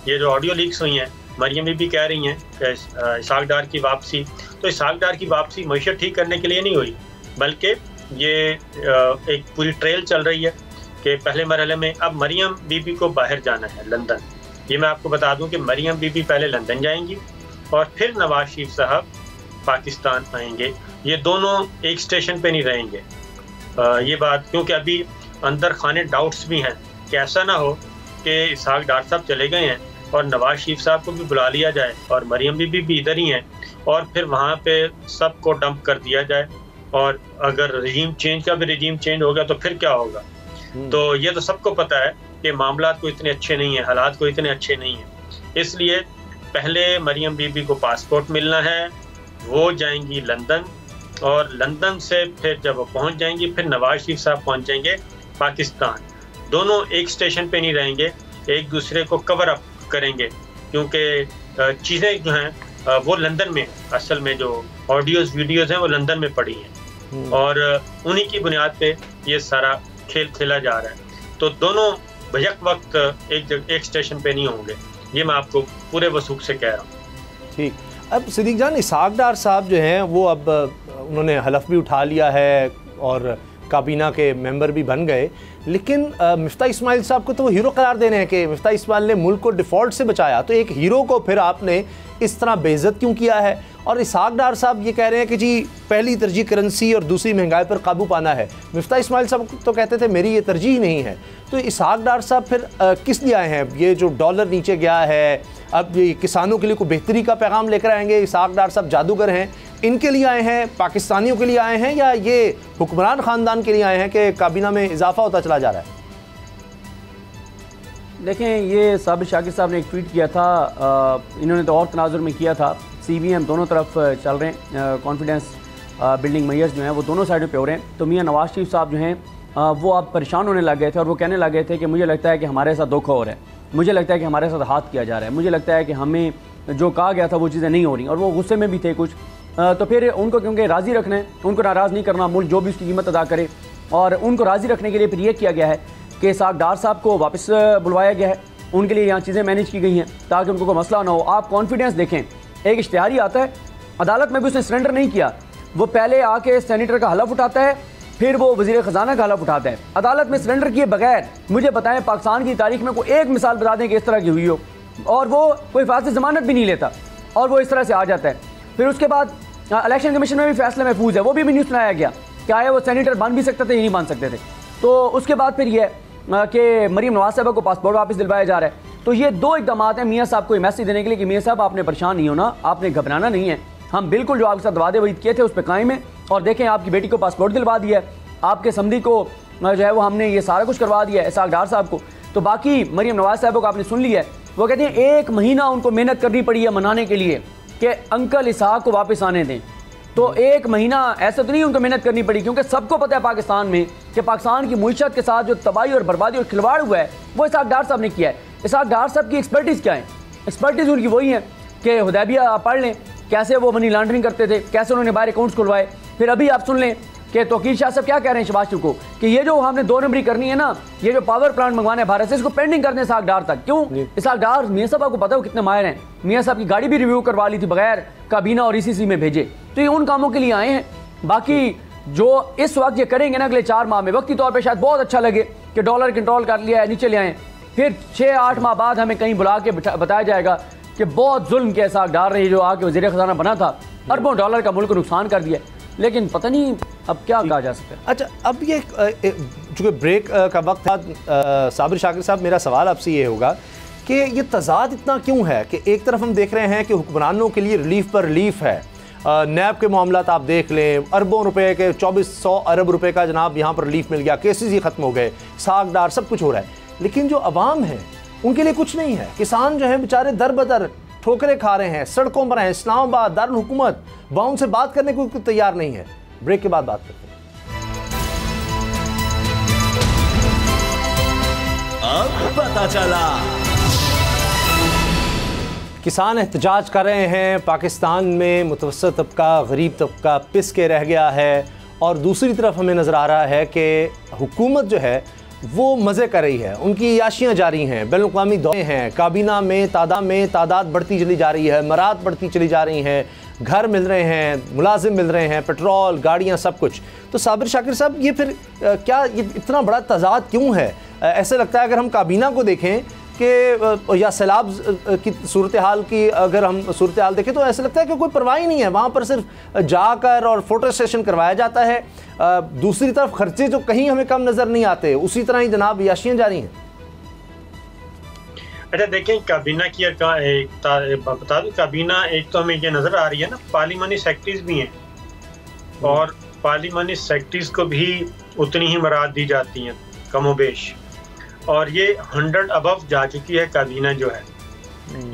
ये जो ऑडियो लीक्स हुई हैं, मरियम भी कह रही हैं कि इसहाक डार की वापसी, तो इसहाक डार की वापसी मईशत ठीक करने के लिए नहीं हुई, बल्कि ये एक पूरी ट्रेल चल रही है कि पहले मरहले में अब मरियम बीबी को बाहर जाना है, लंदन। ये मैं आपको बता दूं कि मरियम बीबी पहले लंदन जाएंगी और फिर नवाज शरीफ साहब पाकिस्तान आएंगे। ये दोनों एक स्टेशन पे नहीं रहेंगे। ये बात, क्योंकि अभी अंदर खाने डाउट्स भी हैं कि ऐसा ना हो कि इसहाक डार साहब चले गए हैं और नवाज शरीफ साहब को भी बुला लिया जाए और मरियम बीबी भी इधर ही हैं और फिर वहाँ पे सबको डंप कर दिया जाए। और अगर रजीम चेंज का भी रजीम चेंज हो गया तो फिर क्या होगा। तो ये तो सबको पता है कि मामलात को इतने अच्छे नहीं है, हालात को इतने अच्छे नहीं हैं। इसलिए पहले मरियम बीबी को पासपोर्ट मिलना है, वो जाएंगी लंदन, और लंदन से फिर जब वो पहुँच जाएंगी फिर नवाज शरीफ साहब पहुँच जाएंगे पाकिस्तान। दोनों एक स्टेशन पे नहीं रहेंगे, एक दूसरे को कवर अप करेंगे, क्योंकि चीज़ें जो हैं वो लंदन में, असल में जो ऑडियोज़ वीडियोज़ हैं वो लंदन में पड़ी हैं और उन्हीं की बुनियाद पे ये सारा खेल खेला जा रहा है। तो दोनों भयक वक्त एक स्टेशन पे नहीं होंगे, ये मैं आपको पूरे वसूख से कह रहा हूँ। ठीक। अब सिद्दीक जान, इसहाक डार साहब जो हैं वो अब उन्होंने हलफ भी उठा लिया है और काबीना के मेंबर भी बन गए, लेकिन मिफ्ता इस्माइल साहब को तो वो हीरो करार दे रहे हैं कि मिफ्ता इस्माइल ने मुल्क को डिफ़ॉल्ट से बचाया। तो एक हीरो को फिर आपने इस तरह बेइज्जत क्यों किया है? और इसहाक डार साहब ये कह रहे हैं कि जी पहली तरजीह करेंसी और दूसरी महंगाई पर काबू पाना है। मिफ्ता इस्माइल साहब तो कहते थे मेरी ये तरजीह नहीं है। तो इसहाक डार साहब फिर किस लिए आए हैं? ये जो डॉलर नीचे गया है, अब ये किसानों के लिए कोई बेहतरी का पैगाम लेकर आएंगे? इसहाक डार साहब जादूगर हैं, इनके लिए आए हैं, पाकिस्तानियों के लिए आए हैं, या ये हुक्मरान ख़ानदान के लिए आए हैं कि काबीना में इजाफा होता चला जा रहा है? देखें, ये साबिर शाकिर साहब ने एक ट्वीट किया था, इन्होंने तो और तनाजुर में किया था, CBM दोनों तरफ चल रहे हैं, कॉन्फिडेंस बिल्डिंग मेयर्स जो हैं वो दोनों साइडों पे हो रहे हैं। तो मियां नवाज शरीफ साहब जो हैं वो अब परेशान होने लग गए थे और वो कहने लग गए थे कि मुझे लगता है कि हमारे साथ धोखा हो रहा है, मुझे लगता है कि हमारे साथ हाथ किया जा रहा है, मुझे लगता है कि हमें जो कहा गया था वो चीज़ें नहीं हो रही, और वो गुस्से में भी थे कुछ। तो फिर उनको क्योंकि राज़ी रखना है, उनको नाराज़ नहीं करना, मुल्क जो भी उसकी कीमत अदा करे, और उनको राज़ी रखने के लिए फिर ये किया गया है कि इसहाक डार साहब को वापस बुलवाया गया है, उनके लिए यहाँ चीज़ें मैनेज की गई हैं ताकि उनको कोई मसला ना हो। आप कॉन्फिडेंस देखें, एक इश्तिहारी आता है, अदालत में भी उसने सरेंडर नहीं किया, वो पहले आके सेनेटर का हलफ उठाता है, फिर वो वज़ीर ख़जाना का हलफ उठाता है। अदालत में सरेंडर किए बगैर मुझे बताएं पाकिस्तान की तारीख में कोई एक मिसाल बता दें कि इस तरह की हुई हो, और वो कोई फासिल ज़मानत भी नहीं लेता और वो इस तरह से आ जाता है। फिर उसके बाद इलेक्शन कमीशन में भी फैसला महफूज है, वो भी न्यूज़ लाया गया क्या है, वो सेनेटर बन भी सकते थे, नहीं बन सकते थे। तो उसके बाद फिर ये कि मरीम नवाज साहब को पासपोर्ट वापस दिलवाया जा रहा है। तो ये दो इकदाम हैं मियाँ साहब को ये मैसेज देने के लिए कि मियाँ साहब आपने परेशान नहीं होना, आपने घबराना नहीं है, हम बिल्कुल जो आपके साथ वादे वईद किए थे उस पर कायम है। और देखें, आपकी बेटी को पासपोर्ट दिलवा दिया है, आपके समधी को जो है वो हमने ये सारा कुछ करवा दिया है, इसहाक डार साहब को। तो बाकी मरीम नवाज साहब को आपने सुन लिया है, वो कहते हैं 1 महीना उनको मेहनत करनी पड़ी है मनाने के लिए कि अंकल इसहाक को वापस आने दें। तो 1 महीना ऐसा तो नहीं उनको मेहनत करनी पड़ी, क्योंकि सबको पता है पाकिस्तान में कि पाकिस्तान की मुईशत के साथ जो तबाही और बर्बादी और खिलवाड़ हुआ है वो इसहाक डार साहब ने किया है। इसहाक डार साहब की एक्सपर्टीज़ क्या है? एक्सपर्टीज़ उनकी वही है कि हुदैबिया आप पढ़ लें, कैसे वो मनी लॉन्ड्रिंग करते थे, कैसे उन्होंने बाहर अकाउंट्स खुलवाए। फिर अभी आप सुन लें कि तौकीर शाह साहब क्या कह रहे हैं शहबाज शरीफ को कि ये जो हमने 2 नंबरी करनी है ना, ये जो पावर प्लांट मंगवाना है भारत से, इसको पेंडिंग करने इसहाक डार तक। क्यों? इसहाक डार मियाँ साहब आपको पता है वो कितने माहिर हैं, मियाँ साहब की गाड़ी भी रिव्यू करवा ली थी बगैर काबीना और ECC में भेजे। तो ये उन कामों के लिए आए हैं। बाकी जो इस वक्त ये करेंगे ना अगले 4 माह में, वक्ती तौर पर शायद बहुत अच्छा लगे कि डॉलर कंट्रोल कर लिया है, नीचे ले आए, फिर 6-8 माह बाद हमें कहीं बुला के बताया जाएगा कि बहुत जुल्म के इसहाक डार रही जो आके वज़ीर ख़जाना बना था, अरबों डॉलर का मुल्क को नुकसान कर दिया। लेकिन पता नहीं अब क्या कहा जा सकता है। अच्छा, अब ये चूँकि ब्रेक का वक्त था, साबिर शाकिर साहब, मेरा सवाल आपसे ये होगा कि ये तज़ाद इतना क्यों है कि एक तरफ हम देख रहे हैं कि हुक्मरानों के लिए रिलीफ पर रिलीफ है, नैब के मामलात आप देख लें, अरबों रुपए के 2400 अरब रुपए का जनाब यहाँ पर रिलीफ मिल गया, केसेस ही ख़त्म हो गए, इसहाक डार सब कुछ हो रहा है, लेकिन जो अवाम है उनके लिए कुछ नहीं है। किसान जो है बेचारे दर बदर ठोकरें खा रहे हैं, सड़कों पर हैं, इस्लामाबाद दारुल हुकूमत, वहाँ उनसे बात करने को तैयार नहीं है। ब्रेक के बाद बात करते हैं। अब पता चला। किसान एहतजाज कर रहे हैं, पाकिस्तान में मुतवस्सित तबका, गरीब तबका पिस के रह गया है, और दूसरी तरफ हमें नज़र आ रहा है कि हुकूमत जो है वो मज़े कर रही है, उनकी याशियाँ जारी हैं, बैनुल-अक़वामी दौरे हैं, काबीना में तादाद बढ़ती चली जा रही है, मरात बढ़ती चली जा रही हैं, घर मिल रहे हैं, मुलाजिम मिल रहे हैं, पेट्रोल, गाड़ियाँ, सब कुछ। तो साबिर शाकिर साहब, ये फिर क्या ये इतना बड़ा तज़ाद क्यों है? ऐसे लगता है अगर हम काबीना को देखें कि या सैलाब की सूरत हाल की अगर हम सूरत हाल देखें तो ऐसा लगता है कि कोई परवाह ही नहीं है, वहाँ पर सिर्फ जाकर और फोटो सेशन करवाया जाता है। दूसरी तरफ खर्चे जो कहीं हमें कम नज़र नहीं आते, उसी तरह ही जनाब याशियाँ जारी हैं। अच्छा देखें, काबीना की बता दूं, काबीना एक तो हमें ये नज़र आ रही है ना, पार्लिमानी सेक्रेटरीज भी हैं, और पार्लिमानी सेक्रेटरीज को भी उतनी ही मराद दी जाती हैं कमोबेश, और ये 100 अबव जा चुकी है काबीना जो है,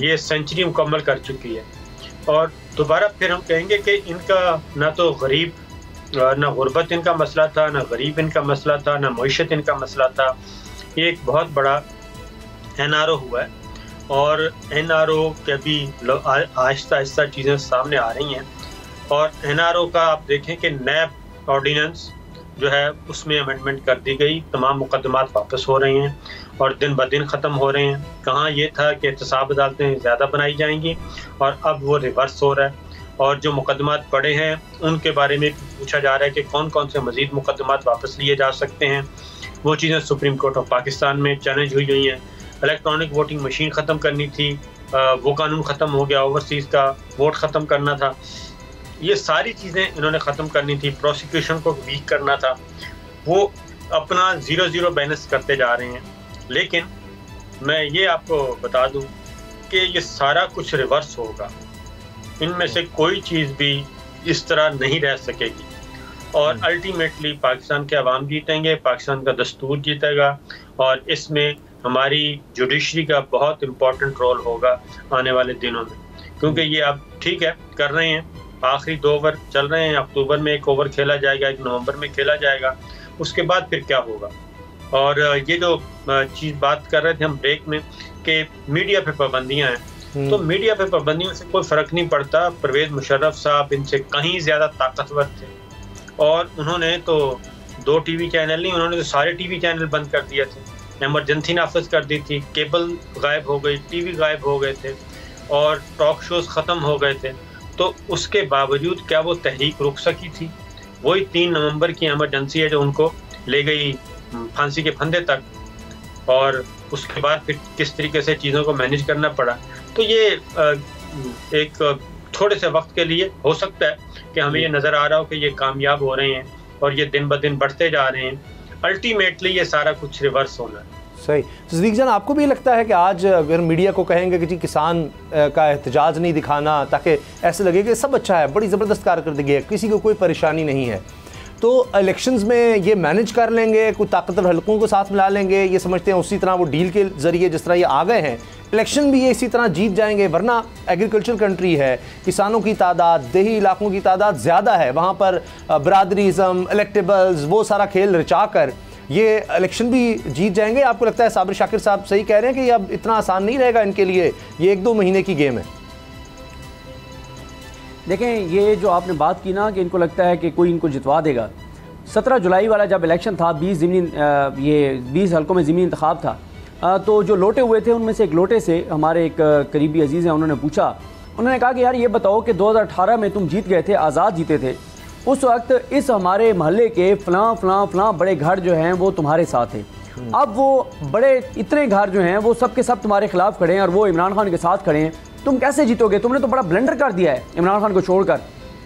ये सेंचुरी मुकम्मल कर चुकी है। और दोबारा फिर हम कहेंगे कि इनका ना तो गरीब ना गुर्बत इनका मसला था, ना गरीब इनका मसला था, ना मईशत इनका मसला था। ये एक बहुत बड़ा NRO हुआ है, और NRO के भी आहिस्ता आहिस्ता चीज़ें सामने आ रही हैं। और NRO का आप देखें कि नैब ऑर्डिनेंस जो है उसमें अमेंडमेंट कर दी गई, तमाम मुकदमात वापस हो रहे हैं और दिन ब दिन ख़त्म हो रहे हैं। कहाँ ये था कि एहतसाब अदालतें ज़्यादा बनाई जाएंगी, और अब वो रिवर्स हो रहा है। और जो मुकदमात पड़े हैं उनके बारे में पूछा जा रहा है कि कौन कौन से मज़ीद मुकदमात वापस लिए जा सकते हैं। वो चीज़ें सुप्रीम कोर्ट ऑफ पाकिस्तान में चैलेंज हुई हैं। इलेक्ट्रॉनिक वोटिंग मशीन ख़त्म करनी थी, वो कानून ख़त्म हो गया, ओवरसीज़ का वोट ख़त्म करना था, ये सारी चीज़ें इन्होंने ख़त्म करनी थी। प्रोसिक्यूशन को वीक करना था, वो अपना 0-0 बैलेंस करते जा रहे हैं। लेकिन मैं ये आपको बता दूं कि ये सारा कुछ रिवर्स होगा, इनमें से कोई चीज़ भी इस तरह नहीं रह सकेगी और अल्टीमेटली पाकिस्तान के अवाम जीतेंगे, पाकिस्तान का दस्तूर जीतेगा और इसमें हमारी जुडिशरी का बहुत इम्पोर्टेंट रोल होगा आने वाले दिनों में। क्योंकि ये अब ठीक है कर रहे हैं, आखिरी 2 ओवर चल रहे हैं, अक्टूबर में 1 ओवर खेला जाएगा, 1 नवंबर में खेला जाएगा, उसके बाद फिर क्या होगा। और ये जो चीज़ बात कर रहे थे हम ब्रेक में कि मीडिया पे पाबंदियां हैं, तो मीडिया पे पाबंदियों से कोई फ़र्क नहीं पड़ता। परवेज़ मुशर्रफ साहब इनसे कहीं ज़्यादा ताकतवर थे और उन्होंने तो 2 टीवी चैनल नहीं, उन्होंने तो सारे टीवी चैनल बंद कर दिए थे, एमरजेंसी नाफिज कर दी थी, केबल गायब हो गई, टीवी गायब हो गए थे और टॉक शोज़ ख़त्म हो गए थे। तो उसके बावजूद क्या वो तहरीक रुक सकी थी? वही 3 नवंबर की एमरजेंसी है जो उनको ले गई फांसी के फंदे तक, और उसके बाद फिर किस तरीके से चीज़ों को मैनेज करना पड़ा। तो ये एक थोड़े से वक्त के लिए हो सकता है कि हमें ये नज़र आ रहा हो कि ये कामयाब हो रहे हैं और ये दिन ब दिन बढ़ते जा रहे हैं। अल्टीमेटली ये सारा कुछ रिवर्स होना है। सही। सदीक जान, आपको भी लगता है कि आज अगर मीडिया को कहेंगे कि जी किसान का एहतजाज नहीं दिखाना ताकि ऐसे लगे कि सब अच्छा है, बड़ी ज़बरदस्त कारकर्दगी है, किसी को कोई परेशानी नहीं है, तो इलेक्शंस में ये मैनेज कर लेंगे, कुछ ताकतवर हलकों को साथ मिला लेंगे, ये समझते हैं उसी तरह वो डील के ज़रिए जिस तरह ये आ गए हैं इलेक्शन भी ये इसी तरह जीत जाएंगे? वरना एग्रीकल्चर कंट्री है, किसानों की तादाद, देही इलाकों की तादाद ज़्यादा है, वहाँ पर बरादरीज़म, इलेक्टेबल्स, वो सारा खेल रचा कर ये इलेक्शन भी जीत जाएंगे। आपको लगता है साबिर शाकिर साहब सही कह रहे हैं कि ये अब इतना आसान नहीं रहेगा इनके लिए, ये 1-2 महीने की गेम है? देखें, ये जो आपने बात की ना कि इनको लगता है कि कोई इनको जितवा देगा, 17 जुलाई वाला जब इलेक्शन था, 20 हल्कों में ज़मीनी इंतखाब था, तो जो लोटे हुए थे उनमें से एक लोटे से हमारे एक करीबी अजीज़ हैं, उन्होंने पूछा, उन्होंने कहा कि यार ये बताओ कि 2018 में तुम जीत गए थे, आज़ाद जीते थे, उस वक्त इस हमारे महल्ले के फ़लाँ बड़े घर जो हैं वो तुम्हारे साथ थे, अब वो बड़े इतने घर जो हैं वो सब के सब तुम्हारे खिलाफ खड़े हैं और वो इमरान खान के साथ खड़े हैं, तुम कैसे जीतोगे? तुमने तो बड़ा ब्लंडर कर दिया है इमरान खान को छोड़कर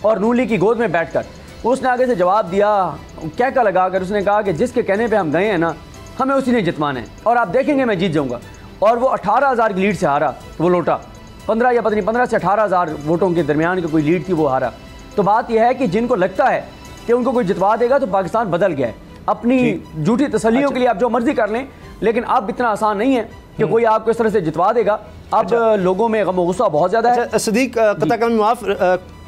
और नून लीग की गोद में बैठकर। उसने आगे से जवाब दिया क्या लगा कर, उसने कहा कि जिसके कहने पे हम गए हैं ना, हमें उसी ने जितवाना है और आप देखेंगे मैं जीत जाऊंगा। और वो 18,000 की लीड से हारा, वो लोटा 15 से 18,000 वोटों के दरमियान की कोई लीड थी, वो हारा। तो बात यह है कि जिनको लगता है कि उनको कोई जितवा देगा तो पाकिस्तान बदल गया है, अपनी झूठी तसल्लियों के लिए आप जो मर्जी कर लें, लेकिन अब इतना आसान नहीं है कि कोई आपको इस तरह से जितवा देगा। अब लोगों में गम गुस्सा बहुत ज़्यादा है। सदीक, कता कलमी माफ़,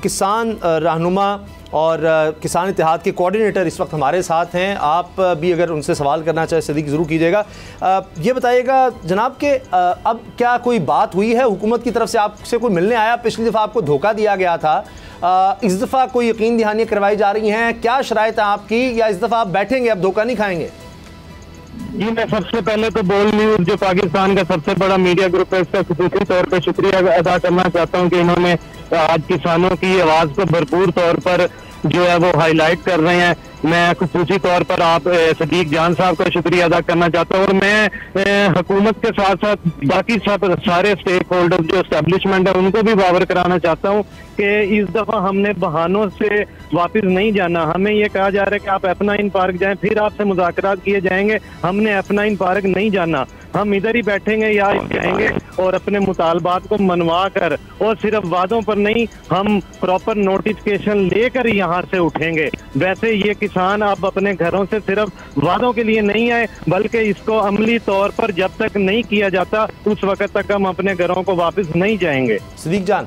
किसान रहनुमा और किसान इत्तेहाद के कोऑर्डिनेटर इस वक्त हमारे साथ हैं, आप भी अगर उनसे सवाल करना चाहे सदीक ज़रूर कीजिएगा। ये बताइएगा जनाब के अब क्या कोई बात हुई है हुकूमत की तरफ से, आपसे कोई मिलने आया? पिछली दफ़ा आपको धोखा दिया गया था, इस दफ़ा कोई यकीन दहानियाँ करवाई जा रही हैं? क्या शराइत है आपकी, या इस दफ़ा आप बैठेंगे, अब धोखा नहीं खाएंगे? जी, मैं सबसे पहले तो बोल न्यूज़ जो पाकिस्तान का सबसे बड़ा मीडिया ग्रुप है, इसका खुसूसी तौर पर शुक्रिया अदा करना चाहता हूँ कि इन्होंने आज किसानों की आवाज़ को भरपूर तौर पर जो है वो हाईलाइट कर रहे हैं। मैं खुसूसी तौर पर आप सदीक जान साहब का शुक्रिया अदा करना चाहता हूँ और मैं हुकूमत के साथ साथ बाकी सब सारे स्टेक होल्डर जो एस्टेब्लिशमेंट है उनको भी बावर कराना चाहता हूँ कि इस दफ़ा हमने बहानों से वापस नहीं जाना। हमें ये कहा जा रहा है कि आप एफ9 पार्क जाएं, फिर आपसे मुज़ाकरात किए जाएंगे, हमने एफ9 पार्क नहीं जाना, हम इधर ही बैठेंगे या जाएंगे और अपने मुतालबात को मनवा कर, और सिर्फ वादों पर नहीं, हम प्रॉपर नोटिफिकेशन लेकर यहाँ से उठेंगे। वैसे ये किसान अब अपने घरों से सिर्फ वादों के लिए नहीं आए, बल्कि इसको अमली तौर पर जब तक नहीं किया जाता उस वक्त तक हम अपने घरों को वापस नहीं जाएंगे। सदीक जान,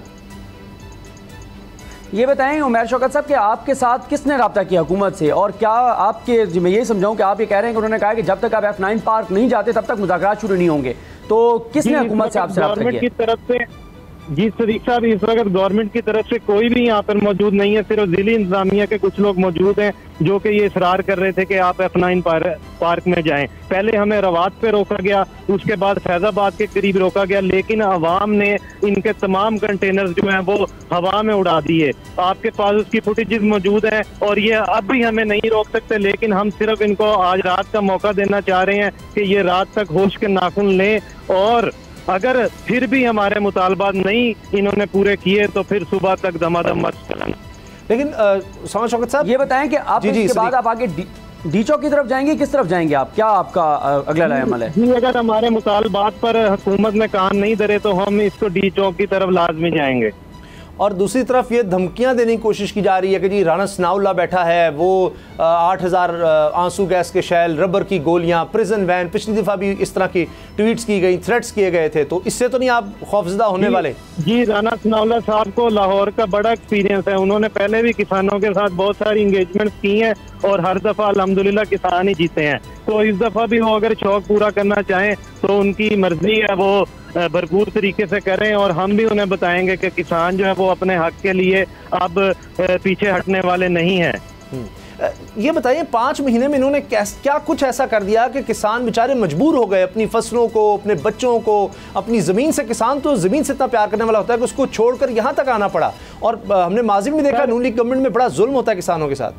ये बताएं उमैर शौकत साहब कि आपके साथ किसने रब्ता किया हुकूमत से, और क्या आपके, मैं ये समझाऊं कि आप ये कह रहे हैं कि उन्होंने कहा कि जब तक आप F9 पार्क नहीं जाते तब तक मुज़ाकरात शुरू नहीं होंगे, तो किसने हुकूमत से आपसे रब्ता किया? की तरफ से जी सदीक साहब, इस वक्त गवर्नमेंट की तरफ से कोई भी यहाँ पर मौजूद नहीं है, सिर्फ जिली इंतजामिया के कुछ लोग मौजूद हैं जो कि ये इसरार कर रहे थे कि आप F9 पार्क में जाएं। पहले हमें रवात पे रोका गया, उसके बाद फैजाबाद के करीब रोका गया, लेकिन अवाम ने इनके तमाम कंटेनर्स जो हैं वो हवा में उड़ा दिए। आपके पास उसकी फुटेजेस मौजूद हैं और ये अब भी हमें नहीं रोक सकते, लेकिन हम सिर्फ इनको आज रात का मौका देना चाह रहे हैं कि ये रात तक होश के नाखून लें, और अगर फिर भी हमारे मुतालबात नहीं इन्होंने पूरे किए तो फिर सुबह तक दमादम मच चलाना। लेकिन समा शौकत साहब ये बताएं कि आप इसके बाद आप आगे डी चौक की तरफ जाएंगे, किस तरफ जाएंगे आप, क्या आपका अगला अमल है? जी, अगर हमारे मुतालबात पर हुकूमत में कान नहीं धरे तो हम इसको डी चौक की तरफ लाजमी जाएंगे। और दूसरी तरफ ये धमकियां देने की कोशिश की जा रही है कि जी राना सनाउल्लाह बैठा है, वो 8000 आंसू गैस के शैल, रबर की गोलियां, प्रिजन वैन, पिछली दफ़ा भी इस तरह की ट्वीट्स की गई, थ्रेट्स किए गए थे, तो इससे तो नहीं आप खौफजदा होने वाले? जी, राना सनाउल्लाह साहब को लाहौर का बड़ा एक्सपीरियंस है, उन्होंने पहले भी किसानों के साथ बहुत सारी इंगेजमेंट की हैं और हर दफ़ा अल्हम्दुलिल्लाह किसान ही जीते हैं। तो इस दफ़ा भी वो अगर शौक पूरा करना चाहें तो उनकी मर्जी है, वो भरपूर तरीके से करें, और हम भी उन्हें बताएंगे कि किसान जो है वो अपने हक के लिए अब पीछे हटने वाले नहीं हैं। ये बताइए 5 महीने में इन्होंने क्या कुछ ऐसा कर दिया कि किसान बेचारे मजबूर हो गए अपनी फसलों को, अपने बच्चों को, अपनी ज़मीन से? किसान तो ज़मीन से इतना प्यार करने वाला होता है कि उसको छोड़कर यहाँ तक आना पड़ा, और हमने माजी में देखा नून लीग गवर्नमेंट में बड़ा जुल्म होता है किसानों के साथ।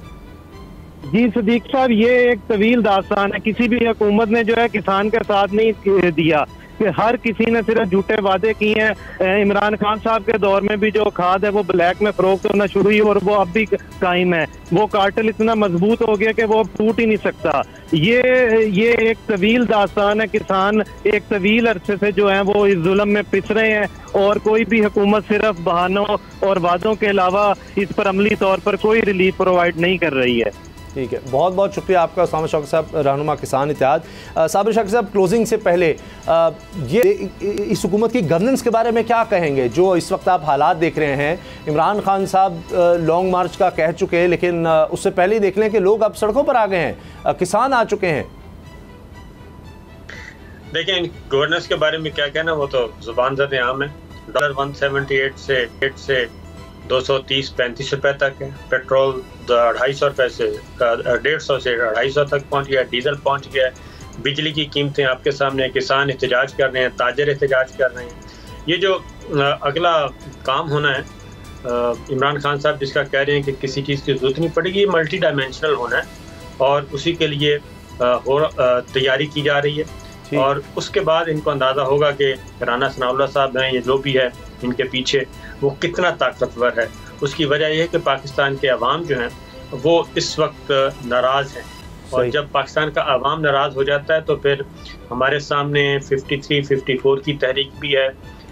जी सदीक साहब, ये एक तवील दास्तान है, किसी भी हुकूमत ने जो है किसान का साथ नहीं दिया, कि हर किसी ने सिर्फ झूठे वादे किए हैं। इमरान खान साहब के दौर में भी जो खाद है वो ब्लैक में फरोख्त होना शुरू हुई और वो अब भी कायम है। वो कार्टेल इतना मजबूत हो गया कि वो अब टूट ही नहीं सकता। ये एक तवील दास्तान है, किसान एक तवील अरसे से जो है वो इस जुल्म में पिस रहे हैं, और कोई भी हुकूमत सिर्फ बहानों और वादों के अलावा इस पर अमली तौर पर कोई रिलीफ प्रोवाइड नहीं कर रही है। ठीक है, बहुत बहुत शुक्रिया आपका साबिर शौकत साहब, रहनुमा किसान इत्तेहाद। साबिर शौकत साहब, क्लोजिंग से पहले ये इस हुकूमत की गवर्नेंस के बारे में क्या कहेंगे? जो इस वक्त आप हालात देख रहे हैं, इमरान खान साहब लॉन्ग मार्च का कह चुके हैं, लेकिन उससे पहले ही देख लें कि लोग अब सड़कों पर आ गए हैं, किसान आ चुके हैं। देखिए, गवर्नेंस के बारे में क्या कहना, वो तो जुबान ज़द आम है। $178 से 230-35 रुपए तक है। पेट्रोल 250 रुपए से 150 से 250 तक पहुंच गया, डीजल पहुंच गया। बिजली की कीमतें आपके सामने, किसान एहतजाज कर रहे हैं, ताजर एहतजाज कर रहे हैं। ये जो अगला काम होना है इमरान खान साहब जिसका कह रहे हैं कि किसी चीज़ की जरूरत नहीं पड़ेगी, ये मल्टी डायमेंशनल होना है, और उसी के लिए तैयारी की जा रही है। और उसके बाद इनको अंदाज़ा होगा कि राना सनाउल्लाह साहब हैं, ये जो भी है इनके पीछे, वो कितना ताकतवर है। उसकी वजह यह है कि पाकिस्तान के अवाम जो हैं वो इस वक्त नाराज़ हैं, और जब पाकिस्तान का अवाम नाराज़ हो जाता है तो फिर हमारे सामने 53-54 की तहरीक भी है,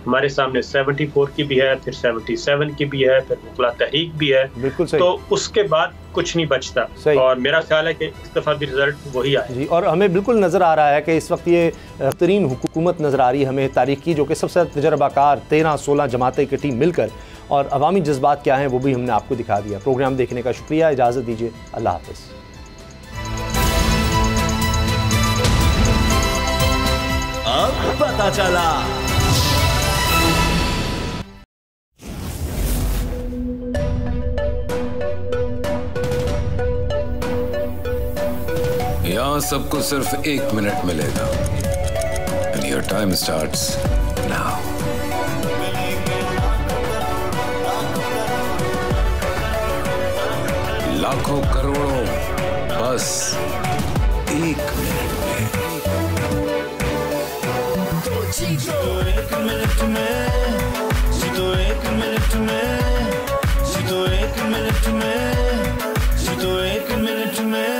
हमारे सामने 74 की भी है, फिर 77 की भी है, फिर मुखला तहरीक भी है। बिल्कुल सही। तो उसके बाद कुछ नहीं बचता, और मेरा ख्याल है कि इस दफ़ा भी रिजल्ट वही आए जी। और हमें बिल्कुल नज़र आ रहा है कि इस वक्त ये बेहतरीन हुकूमत नज़र आ रही है हमें तारीख की, जो कि सबसे तजर्बाकार 13-16 जमातें की टीम मिलकर, और अवामी जज्बात क्या हैं वो भी हमने आपको दिखा दिया। प्रोग्राम देखने का शुक्रिया, इजाज़त दीजिए, अल्लाह हाफ़िज़। अब पता चला। यहाँ सबको सिर्फ 1 मिनट मिलेगा, and your time starts now. लाखों करोड़ों बस 1 मिनट में। जीतो 1 मिनट में, जीतो 1 मिनट में, जीतो 1 मिनट में, जीतो 1 मिनट में।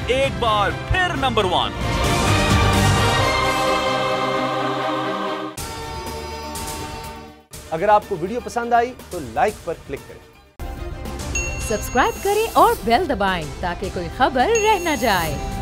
एक बार फिर नंबर 1। अगर आपको वीडियो पसंद आई तो लाइक पर क्लिक करें, सब्सक्राइब करें और बेल दबाएं ताकि कोई खबर रह न जाए।